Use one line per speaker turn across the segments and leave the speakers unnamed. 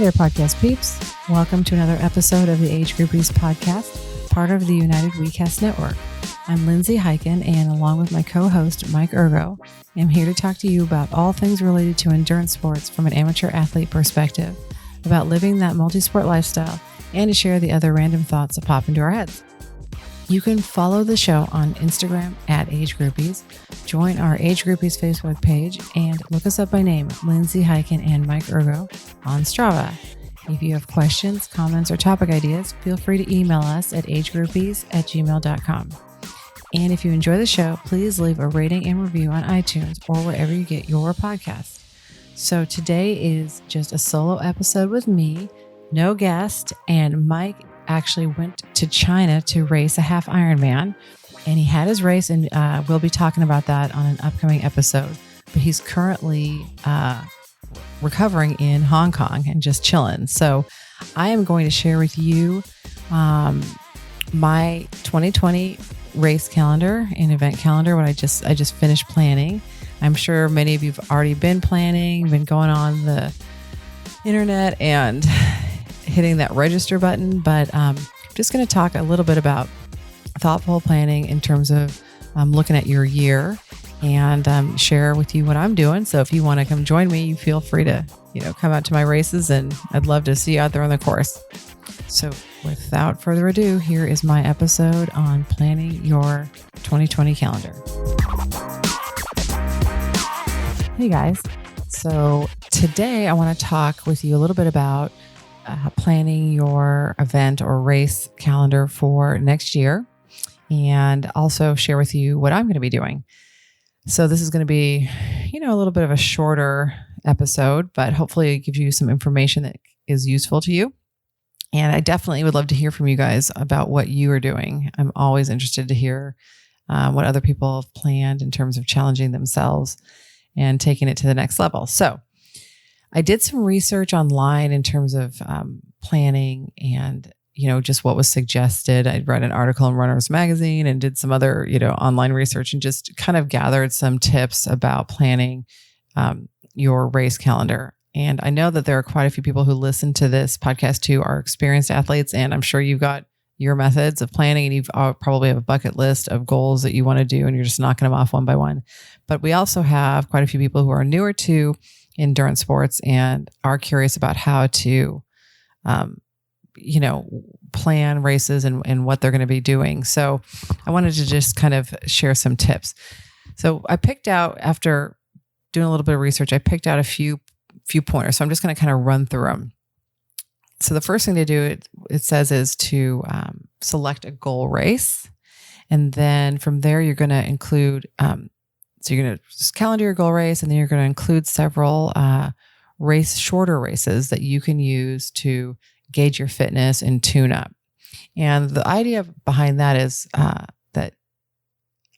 there, podcast peeps. Welcome to another episode of the Age Groupies Podcast, part of the United WeCast Network. I'm Lindsay, Hiken, and along with my co-host, Mike Ergo, I'm here to talk to you about all things related to endurance sports from an amateur athlete perspective, about living that multi-sport lifestyle, and to share the other random thoughts that pop into our heads. You can follow the show on Instagram at Age Groupies, join our Age Groupies Facebook page, and look us up by name, Lindsay, Hiken, and Mike Ergo on Strava. If you have questions, comments, or topic ideas, feel free to email us at agegroupies@gmail.com. And if you enjoy the show, please leave a rating and review on iTunes or wherever you get your podcast. So today is just a solo episode with me, no guest, and Mike actually went to China to race a half Ironman, and he had his race, and we'll be talking about that on an upcoming episode. But he's currently recovering in Hong Kong and just chilling. So I am going to share with you my 2020 race calendar and event calendar. What I just finished planning. I'm sure many of you have already been planning, been going on the internet and hitting that register button, but I'm just going to talk a little bit about thoughtful planning in terms of looking at your year and share with you what I'm doing. So if you want to come join me, you feel free to, come out to my races, and I'd love to see you out there on the course. So without further ado, here is my episode on planning your 2020 calendar. Hey guys. So today I want to talk with you a little bit about planning your event or race calendar for next year, and also share with you what I'm going to be doing. So this is going to be, a little bit of a shorter episode, but hopefully it gives you some information that is useful to you. And I definitely would love to hear from you guys about what you are doing. I'm always interested to hear what other people have planned in terms of challenging themselves and taking it to the next level. So I did some research online in terms of planning and, just what was suggested. I read an article in Runner's Magazine and did some other, online research and just kind of gathered some tips about planning your race calendar. And I know that there are quite a few people who listen to this podcast who are experienced athletes, and I'm sure you've got your methods of planning, and you've probably have a bucket list of goals that you want to do, and you're just knocking them off one by one. But we also have quite a few people who are newer to endurance sports and are curious about how to, plan races and what they're going to be doing. So I wanted to just kind of share some tips. So I picked out, after doing a little bit of research, I picked out a few pointers. So I'm just going to kind of run through them. So the first thing to do, it says, is to select a goal race. And then from there, you're going to include, so you're going to just calendar your goal race, and then you're going to include several shorter races that you can use to gauge your fitness and tune up. And the idea behind that is that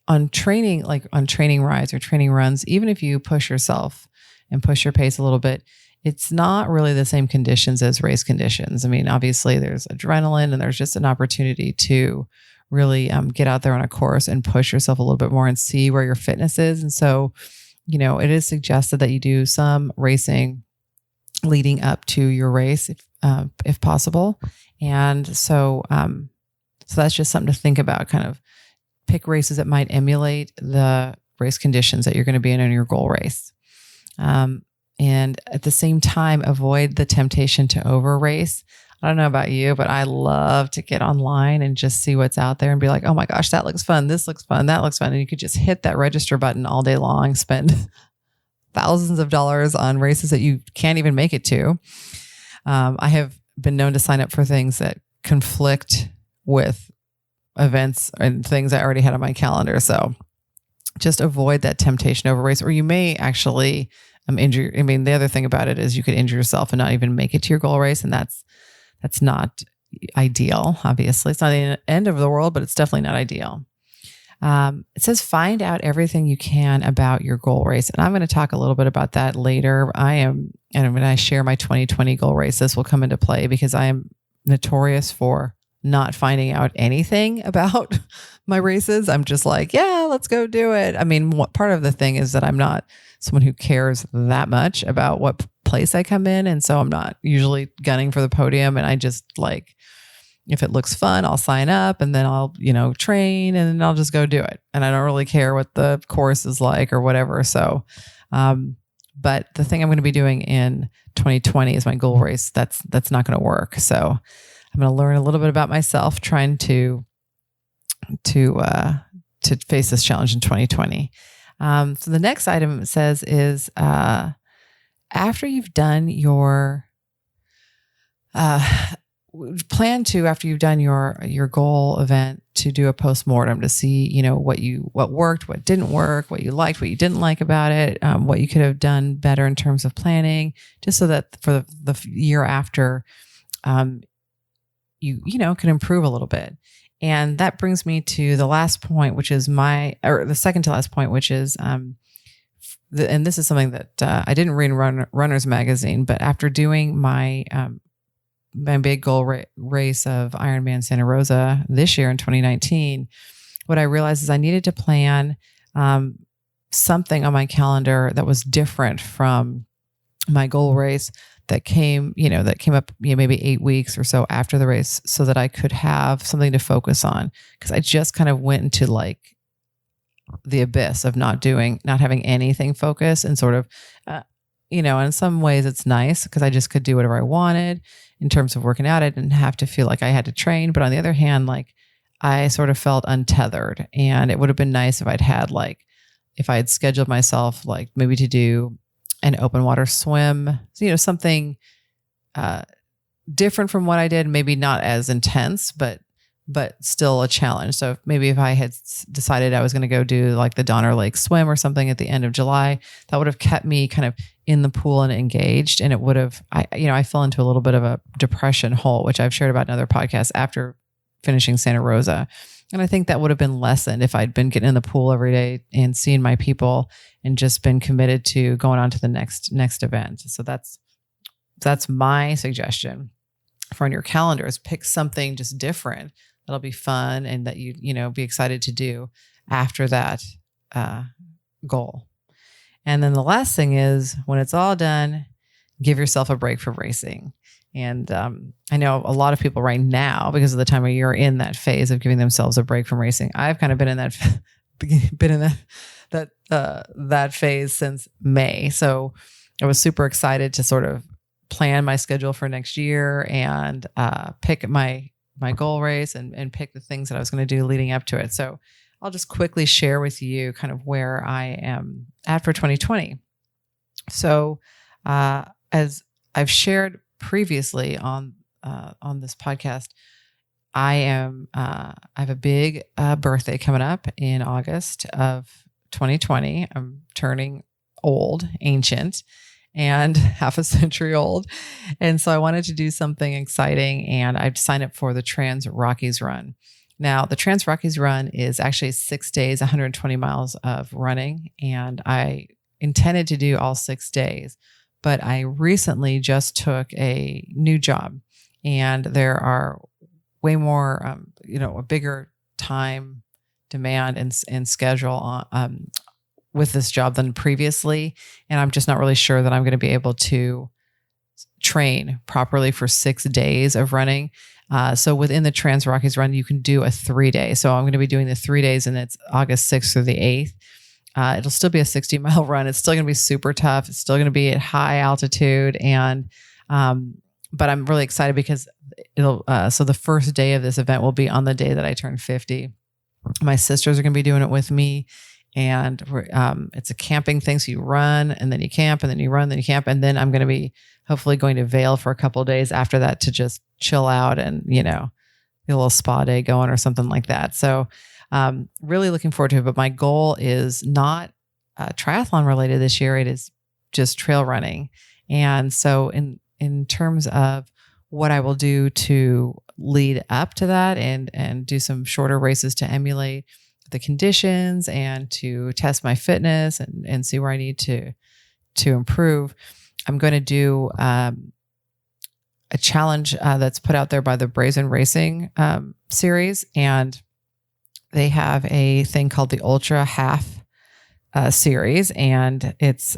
on training, like on training rides or training runs, even if you push yourself and push your pace a little bit, it's not really the same conditions as race conditions. I mean, obviously there's adrenaline and there's just an opportunity to really get out there on a course and push yourself a little bit more and see where your fitness is. And so, it is suggested that you do some racing leading up to your race, if possible. And so that's just something to think about. Kind of pick races that might emulate the race conditions that you're going to be in your goal race. And at the same time, avoid the temptation to over race. I don't know about you, but I love to get online and just see what's out there and be like, oh my gosh, that looks fun. This looks fun. That looks fun. And you could just hit that register button all day long, spend thousands of dollars on races that you can't even make it to. I have been known to sign up for things that conflict with events and things I already had on my calendar. So just avoid that temptation over race, or you may actually injure. I mean, the other thing about it is you could injure yourself and not even make it to your goal race. And that's not ideal. Obviously, it's not the end of the world, but it's definitely not ideal. It says find out everything you can about your goal race. And I'm going to talk a little bit about that later. And when I share my 2020 goal race, this will come into play because I am notorious for not finding out anything about my races. I'm just like, yeah, let's go do it. I mean, part of the thing is that I'm not someone who cares that much about what place I come in. And so I'm not usually gunning for the podium. And I just like, if it looks fun, I'll sign up and then I'll, train and then I'll just go do it. And I don't really care what the course is like or whatever. So, but the thing I'm going to be doing in 2020 is my goal race. That's not going to work. So I'm going to learn a little bit about myself, trying to face this challenge in 2020. So the next item it says is, after you've done your, after you've done your goal event, to do a postmortem to see, what worked, what didn't work, what you liked, what you didn't like about it, what you could have done better in terms of planning, just so that for the year after, you can improve a little bit. And that brings me to the last point, which is the second to last point, which is, and this is something that I didn't read in Runner's Magazine, but after doing my big goal race of Ironman Santa Rosa this year in 2019, what I realized is I needed to plan something on my calendar that was different from my goal race that came up maybe 8 weeks or so after the race, so that I could have something to focus on. Because I just kind of went into like the abyss of not having anything focused, and sort of, in some ways it's nice because I just could do whatever I wanted in terms of working out. I didn't have to feel like I had to train. But on the other hand, like I sort of felt untethered, and it would have been nice if if I had scheduled myself like maybe to do an open water swim, something different from what I did, maybe not as intense, but still a challenge. So maybe if I had decided I was going to go do like the Donner Lake swim or something at the end of July, that would have kept me kind of in the pool and engaged. And it would have, I fell into a little bit of a depression hole, which I've shared about in other podcasts after finishing Santa Rosa. And I think that would have been lessened if I'd been getting in the pool every day and seeing my people and just been committed to going on to the next event. So that's my suggestion for on your calendars. Pick something just different that'll be fun and that you be excited to do after that goal. And then the last thing is, when it's all done, give yourself a break from racing. And I know a lot of people right now, because of the time of year, are in that phase of giving themselves a break from racing. I've kind of been in that phase since May. So I was super excited to sort of plan my schedule for next year and pick my goal race and pick the things that I was going to do leading up to it. So I'll just quickly share with you kind of where I am at for 2020. So as I've shared previously on this podcast, I have a big birthday coming up in August of 2020. I'm turning old, ancient, and half a century old. And so I wanted to do something exciting, and I've signed up for the Trans Rockies Run. Now, the Trans Rockies Run is actually 6 days, 120 miles of running, and I intended to do all 6 days. But I recently just took a new job, and there are way more, a bigger time demand and schedule with this job than previously. And I'm just not really sure that I'm going to be able to train properly for 6 days of running. So within the Trans Rockies Run, you can do a 3-day. So I'm going to be doing the 3 days, and it's August 6th through the 8th. It'll still be a 60-mile run. It's still going to be super tough. It's still going to be at high altitude. And, but I'm really excited because so the first day of this event will be on the day that I turn 50. My sisters are going to be doing it with me. And it's a camping thing. So you run and then you camp and then you run, then you camp. And then I'm going to be hopefully going to Vail for a couple of days after that to just chill out and, get a little spa day going or something like that. So really looking forward to it. But my goal is not triathlon related this year. It is just trail running. And so in terms of what I will do to lead up to that and do some shorter races to emulate the conditions and to test my fitness and see where I need to improve, I'm going to do a challenge that's put out there by the Brazen Racing series. And they have a thing called the Ultra Half series. And it's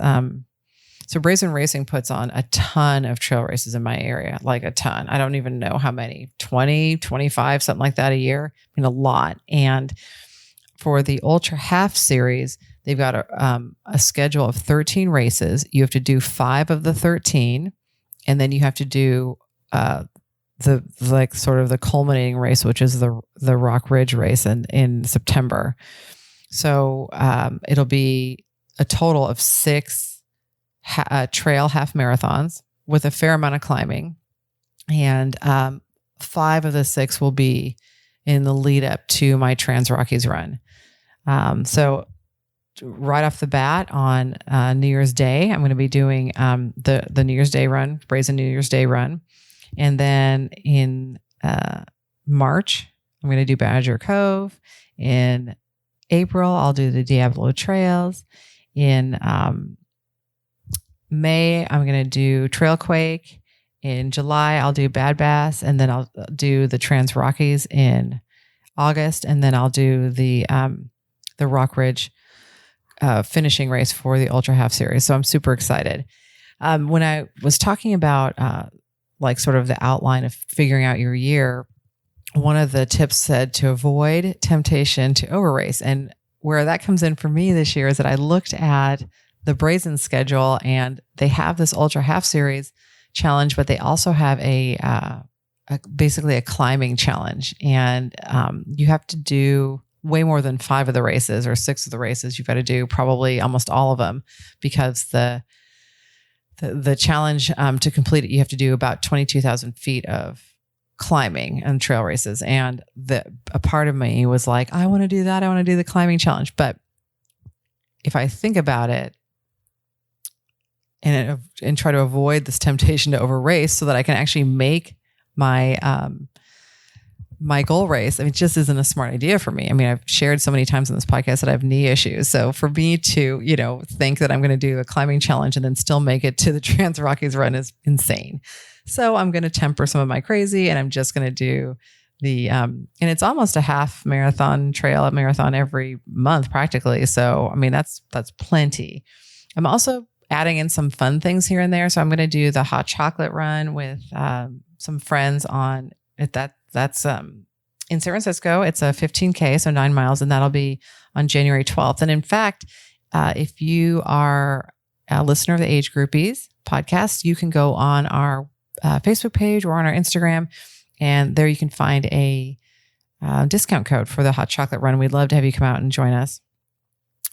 So Brazen Racing puts on a ton of trail races in my area, like a ton. I don't even know how many, 20, 25, something like that a year. I mean, a lot. And for the Ultra Half Series, they've got a schedule of 13 races. You have to do 5 of the 13, and then you have to do the sort of the culminating race, which is the Rock Ridge race in September. So it'll be a total of 6 trail half marathons with a fair amount of climbing, and 5 of the 6 will be in the lead up to my Trans Rockies run. So right off the bat on New Year's Day, I'm going to be doing the New Year's Day run, Brazen New Year's Day run. And then in March, I'm going to do Badger Cove. In April, I'll do the Diablo Trails. In May, I'm going to do Trail Quake. In July, I'll do Bad Bass. And then I'll do the Trans Rockies in August. And then I'll do the Rock Ridge finishing race for the Ultra Half Series. So I'm super excited. When I was talking about like sort of the outline of figuring out your year, one of the tips said to avoid temptation to overrace. And where that comes in for me this year is that I looked at the Brazen schedule, and they have this Ultra Half Series challenge, but they also have basically a climbing challenge. And you have to do way more than 5 of the races or 6 of the races. You've got to do probably almost all of them, because the challenge to complete it, you have to do about 22,000 feet of climbing and trail races. And a part of me was like, I want to do that. I want to do the climbing challenge. But if I think about it and try to avoid this temptation to overrace so that I can actually make my my goal race, I mean, it just isn't a smart idea for me. I mean, I've shared so many times on this podcast that I have knee issues. So for me to, think that I'm going to do a climbing challenge and then still make it to the Trans Rockies run is insane. So I'm going to temper some of my crazy, and I'm just going to do the, and it's almost a half marathon trail marathon every month practically. So, I mean, that's plenty. I'm also adding in some fun things here and there. So I'm going to do the hot chocolate run with some friends on it. That's in San Francisco. It's a 15K, so 9 miles, and that'll be on January 12th. And in fact, if you are a listener of the Age Groupies podcast, you can go on our Facebook page or on our Instagram, and there you can find a discount code for the hot chocolate run. We'd love to have you come out and join us.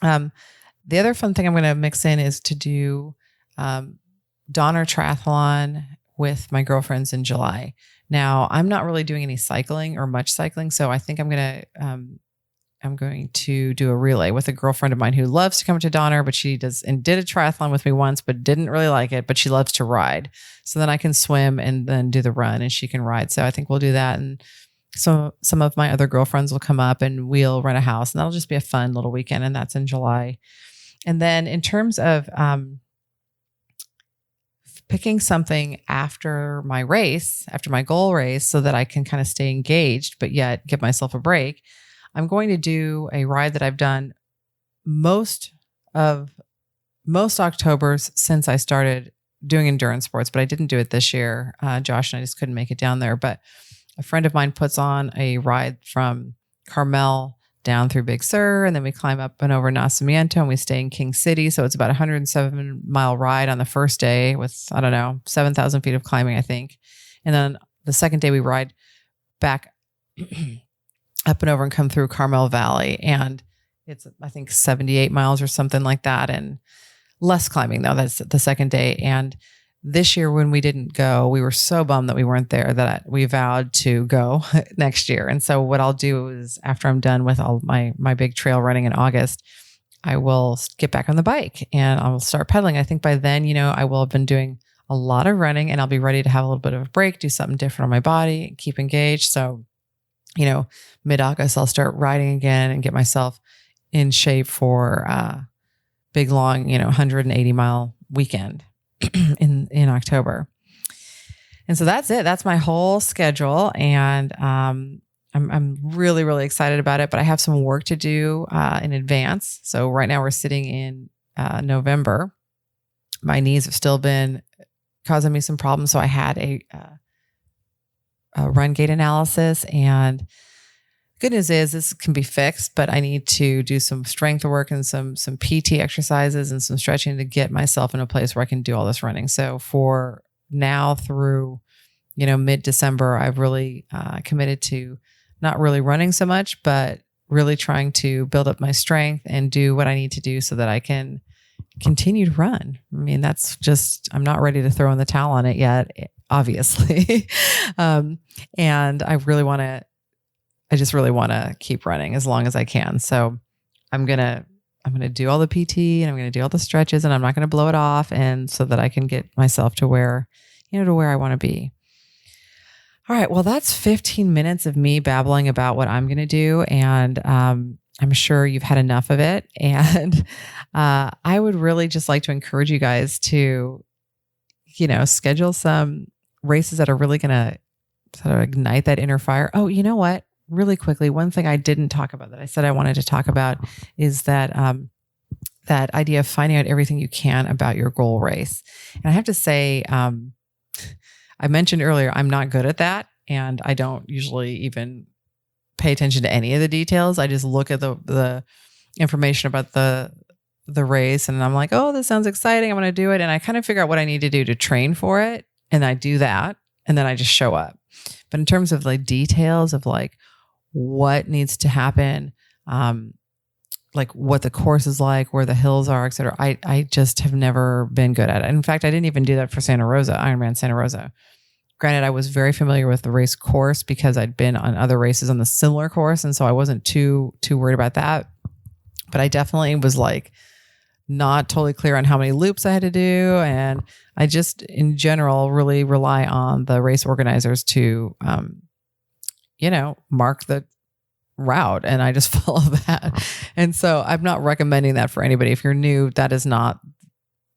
The other fun thing I'm going to mix in is to do Donner Triathlon with my girlfriends in July. Now, I'm not really doing any cycling or much cycling, so I think I'm going to do a relay with a girlfriend of mine who loves to come to Donner, but she did a triathlon with me once, but didn't really like it, but she loves to ride. So then I can swim and then do the run, and she can ride. So I think we'll do that. And so some of my other girlfriends will come up, and we'll rent a house, and that'll just be a fun little weekend. And that's in July. And then in terms of picking something after my goal race, so that I can kind of stay engaged, but yet give myself a break, I'm going to do a ride that I've done most Octobers since I started doing endurance sports, but I didn't do it this year. Josh and I just couldn't make it down there. But a friend of mine puts on a ride from Carmel down through Big Sur, and then we climb up and over Nacimiento, and we stay in King City. So it's about a 107-mile ride on the first day with, 7,000 feet of climbing, I think. And then the second day we ride back up and over and come through Carmel Valley. And it's, I think, 78 miles or something like that, and less climbing though. That's the second day. And this year when we didn't go, we were so bummed that we weren't there that we vowed to go next year. And so what I'll do is, after I'm done with all my big trail running in August, I will get back on the bike and I will start pedaling. I think by then, I will have been doing a lot of running, and I'll be ready to have a little bit of a break, do something different on my body, keep engaged. So, mid-August, I'll start riding again and get myself in shape for big, long, 180-mile weekend in October. And so that's it. That's my whole schedule. And I'm really, really excited about it, but I have some work to do in advance. So right now we're sitting in November. my knees have still been causing me some problems. So I had a run gait analysis, and good news is this can be fixed, but I need to do some strength work and some PT exercises and some stretching to get myself in a place where I can do all this running. So for now through, mid-December, I've really committed to not really running so much, but really trying to build up my strength and do what I need to do so that I can continue to run. I mean, that's just, I'm not ready to throw in the towel on it yet, obviously. And I just really want to keep running as long as I can. So I'm going to do all the PT, and I'm going to do all the stretches, and I'm not going to blow it off. And so that I can get myself to where I want to be. All right. Well, that's 15 minutes of me babbling about what I'm going to do. And, I'm sure you've had enough of it. And, I would really just like to encourage you guys to, schedule some races that are really going to sort of ignite that inner fire. Oh, you know what? Really quickly, one thing I didn't talk about that I said I wanted to talk about is that that idea of finding out everything you can about your goal race. And I have to say, I mentioned earlier, I'm not good at that, and I don't usually even pay attention to any of the details. I just look at the information about the race, and I'm like, oh, this sounds exciting. I'm going to do it. And I kind of figure out what I need to do to train for it. And I do that, and then I just show up. But in terms of like details of like what needs to happen, like what the course is like, where the hills are, et cetera, I just have never been good at it. In fact, I didn't even do that for Ironman Santa Rosa. Granted, I was very familiar with the race course because I'd been on other races on the similar course. And so I wasn't too worried about that. But I definitely was like not totally clear on how many loops I had to do. And I just, in general, really rely on the race organizers to, mark the route. And I just follow that. And so I'm not recommending that for anybody. If you're new, that is not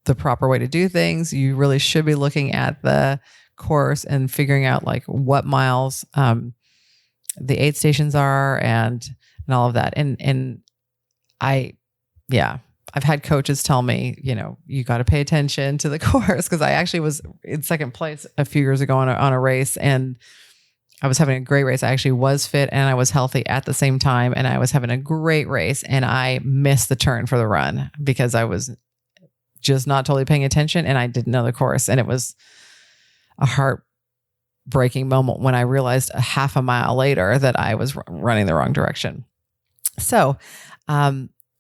the proper way to do things. You really should be looking at the course and figuring out like what miles the aid stations are and all of that. And I've had coaches tell me, you got to pay attention to the course, because I actually was in second place a few years ago on a race, and I was having a great race. I actually was fit and I was healthy at the same time, and I was having a great race, and I missed the turn for the run because I was just not totally paying attention and I didn't know the course. And it was a heartbreaking moment when I realized a half a mile later that I was running the wrong direction. So,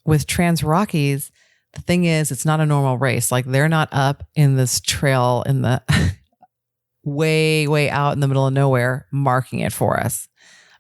with Trans Rockies, the thing is, it's not a normal race. Like, they're not up in this trail in the way, way out in the middle of nowhere marking it for us.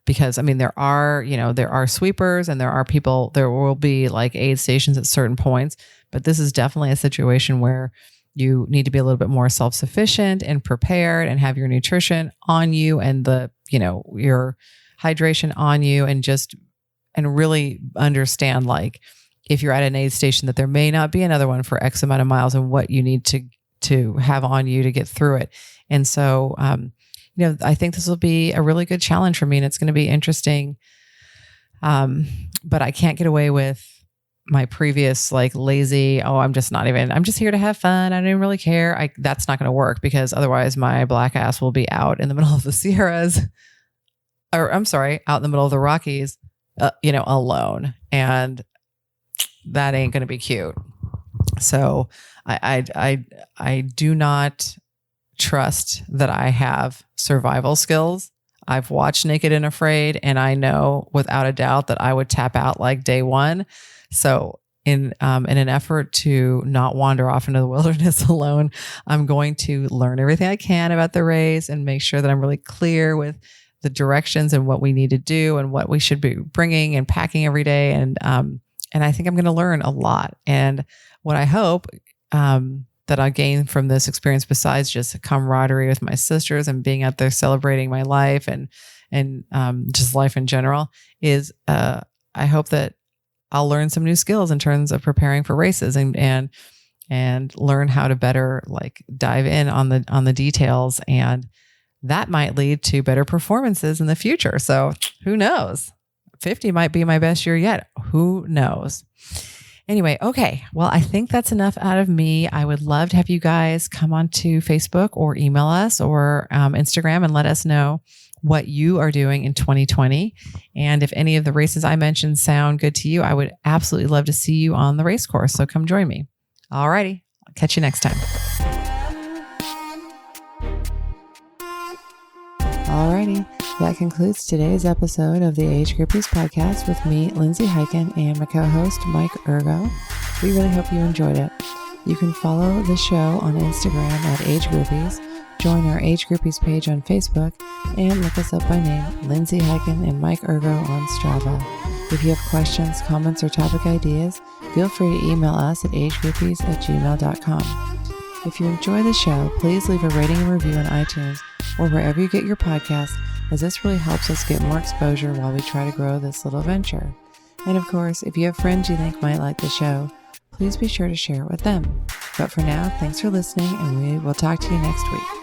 Because, I mean, there are sweepers and there are people, there will be like aid stations at certain points, but this is definitely a situation where you need to be a little bit more self-sufficient and prepared and have your nutrition on you and your hydration on you, and really understand, like, if you're at an aid station, that there may not be another one for X amount of miles, and what you need to have on you to get through it. And so, I think this will be a really good challenge for me, and it's going to be interesting. But I can't get away with my previous like lazy, I'm just here to have fun. I don't even really care. That's not going to work, because otherwise my black ass will be out in the middle of the Sierras, out in the middle of the Rockies, alone. And that ain't going to be cute. So I do not trust that I have survival skills. I've watched Naked and Afraid, and I know without a doubt that I would tap out like day one. So in an effort to not wander off into the wilderness alone, I'm going to learn everything I can about the race and make sure that I'm really clear with the directions and what we need to do and what we should be bringing and packing every day. And I think I'm going to learn a lot. And what I hope that I gain from this experience, besides just camaraderie with my sisters and being out there celebrating my life and just life in general, is I hope that I'll learn some new skills in terms of preparing for races and learn how to better like dive in on the details, and that might lead to better performances in the future. So who knows? 50 might be my best year yet. Who knows? Anyway, okay. Well, I think that's enough out of me. I would love to have you guys come on to Facebook or email us or Instagram and let us know what you are doing in 2020. And if any of the races I mentioned sound good to you, I would absolutely love to see you on the race course. So come join me. All righty. I'll catch you next time. All righty. That concludes today's episode of the Age Groupies Podcast with me, Lindsay Hiken, and my co-host, Mike Ergo. We really hope you enjoyed it. You can follow the show on Instagram at Age Groupies, join our Age Groupies page on Facebook, and look us up by name, Lindsay Hiken and Mike Ergo on Strava. If you have questions, comments, or topic ideas, feel free to email us at agegroupies@gmail.com. If you enjoy the show, please leave a rating and review on iTunes or wherever you get your podcasts, as this really helps us get more exposure while we try to grow this little venture. And of course, if you have friends you think might like the show, please be sure to share it with them. But for now, thanks for listening, and we will talk to you next week.